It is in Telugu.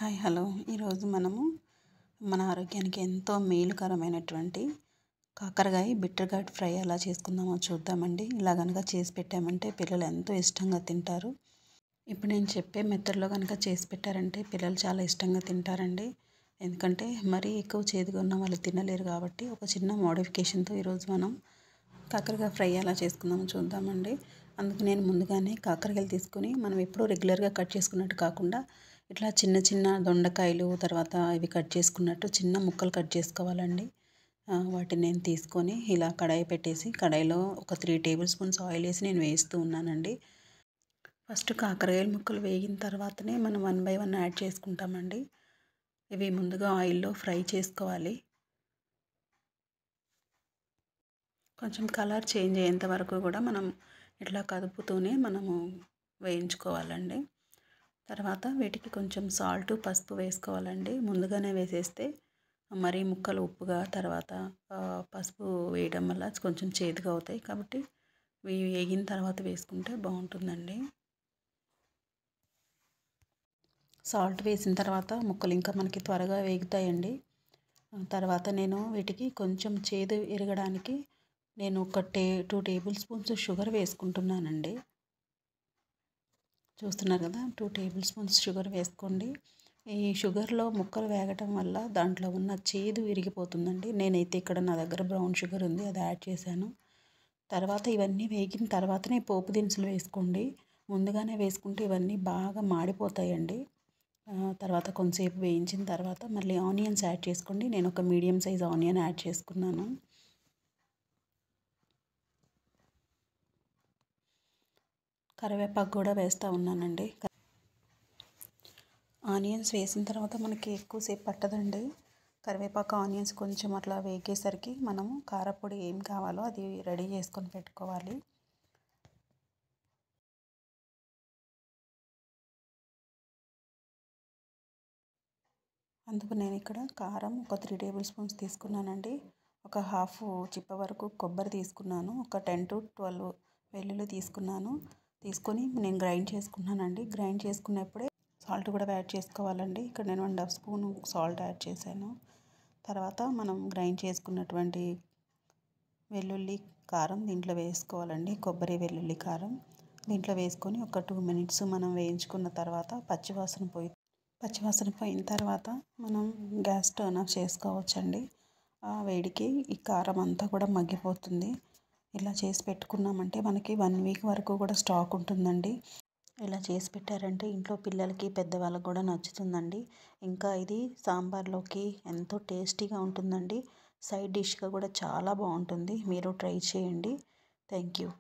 హాయ్ హలో ఈరోజు మనము మన ఆరోగ్యానికి ఎంతో మేలుకరమైనటువంటి కాకరకాయ బిట్టర్ గార్డ్ ఫ్రై ఎలా చేసుకుందామో చూద్దామండి. ఇలా కనుక చేసి పెట్టామంటే పిల్లలు ఎంతో ఇష్టంగా తింటారు. ఇప్పుడు నేను చెప్పే మెథడ్లో కనుక చేసి పెట్టారంటే పిల్లలు చాలా ఇష్టంగా తింటారండి. ఎందుకంటే మరీ ఎక్కువ చేదుగా ఉన్న వాళ్ళు తినలేరు కాబట్టి ఒక చిన్న మోడిఫికేషన్తో ఈరోజు మనం కాకరకాయ ఫ్రై ఎలా చేసుకుందామో చూద్దామండి. అందుకు నేను ముందుగానే కాకరకాయలు తీసుకొని మనం ఎప్పుడూ రెగ్యులర్గా కట్ చేసుకున్నట్టు కాకుండా ఇట్లా చిన్న చిన్న దొండకాయలు తర్వాత ఇవి కట్ చేసుకున్నట్టు చిన్న ముక్కలు కట్ చేసుకోవాలండి. వాటిని నేను తీసుకొని ఇలా కడాయి పెట్టేసి కడాయిలో ఒక 3 టేబుల్ స్పూన్స్ ఆయిల్ వేసి నేను వేస్తూ ఉన్నానండి. ఫస్ట్ కాకరకాయల ముక్కలు వేగిన తర్వాతనే మనం 1 బై 1 యాడ్ చేసుకుంటామండి. ఇవి ముందుగా ఆయిల్లో ఫ్రై చేసుకోవాలి. కొంచెం కలర్ చేంజ్ అయ్యేంత వరకు కూడా మనం ఇట్లా కదుపుతూనే మనము వేయించుకోవాలండి. తర్వాత వీటికి కొంచెం సాల్ట్ పసుపు వేసుకోవాలండి. ముందుగానే వేసేస్తే మరీ ముక్కలు ఉప్పుగా తర్వాత పసుపు వేయడం వల్ల కొంచెం చేదుగా అవుతాయి కాబట్టి వేగిన తర్వాత వేసుకుంటే బాగుంటుందండి. సాల్ట్ వేసిన తర్వాత ముక్కలు ఇంకా మనకి త్వరగా వేగుతాయండి. తర్వాత నేను వీటికి కొంచెం చేదు ఎరగడానికి నేను ఒక 2 టేబుల్ స్పూన్స్ షుగర్ వేసుకుంటున్నానండి. చూస్తున్నారు కదా, 2 టేబుల్ స్పూన్స్ షుగర్ వేసుకోండి. ఈ షుగర్లో ముక్కలు వేగటం వల్ల దాంట్లో ఉన్న చేదు విరిగిపోతుందండి. నేనైతే ఇక్కడ నా దగ్గర బ్రౌన్ షుగర్ ఉంది, అది యాడ్ చేశాను. తర్వాత ఇవన్నీ వేగిన తర్వాతనే పోపు దినుసులు వేసుకోండి. ముందుగానే వేసుకుంటే ఇవన్నీ బాగా మాడిపోతాయండి. తర్వాత కొంతసేపు వేయించిన తర్వాత మళ్ళీ ఆనియన్స్ యాడ్ చేసుకోండి. నేను ఒక మీడియం సైజ్ ఆనియన్ యాడ్ చేసుకున్నాను. కరివేపాకు కూడా వేస్తూ ఉన్నానండి. ఆనియన్స్ వేసిన తర్వాత మనకి ఎక్కువసేపు పట్టదండి. కరివేపాకు ఆనియన్స్ కొంచెం అట్లా వేగేసరికి మనము కారపొడి ఏం కావాలో అది రెడీ చేసుకొని పెట్టుకోవాలి. అందుకు నేను ఇక్కడ కారం ఒక 3 టేబుల్ స్పూన్స్ తీసుకున్నానండి. ఒక హాఫ్ చిప్ప వరకు కొబ్బరి తీసుకున్నాను. ఒక 10 to 12 వెల్లుల్లి తీసుకున్నాను. తీసుకొని నేను గ్రైండ్ చేసుకున్నానండి. గ్రైండ్ చేసుకున్నప్పుడే సాల్ట్ కూడా యాడ్ చేసుకోవాలండి. ఇక్కడ నేను 1/2 స్పూన్ సాల్ట్ యాడ్ చేశాను. తర్వాత మనం గ్రైండ్ చేసుకున్నటువంటి వెల్లుల్లి కారం దీంట్లో వేసుకోవాలండి. కొబ్బరి వెల్లుల్లి కారం దీంట్లో వేసుకొని ఒక 2 మినిట్స్ మనం వేయించుకున్న తర్వాత పచ్చివాసన పోయిన తర్వాత మనం గ్యాస్ టర్న్ ఆఫ్ చేసుకోవచ్చండి. ఆ వేడికి ఈ కారం అంతా కూడా మగ్గిపోతుంది. ఇలా చేసి పెట్టుకున్నామంటే మనకి 1 వీక్ వరకు కూడా స్టాక్ ఉంటుందండి. ఇలా చేసి పెట్టారంటే ఇంట్లో పిల్లలకి పెద్దవాళ్ళకి కూడా నచ్చుతుందండి. ఇంకా ఇది సాంబార్లోకి ఎంతో టేస్టీగా ఉంటుందండి. సైడ్ డిష్గా కూడా చాలా బాగుంటుంది. మీరు ట్రై చేయండి. Thank you.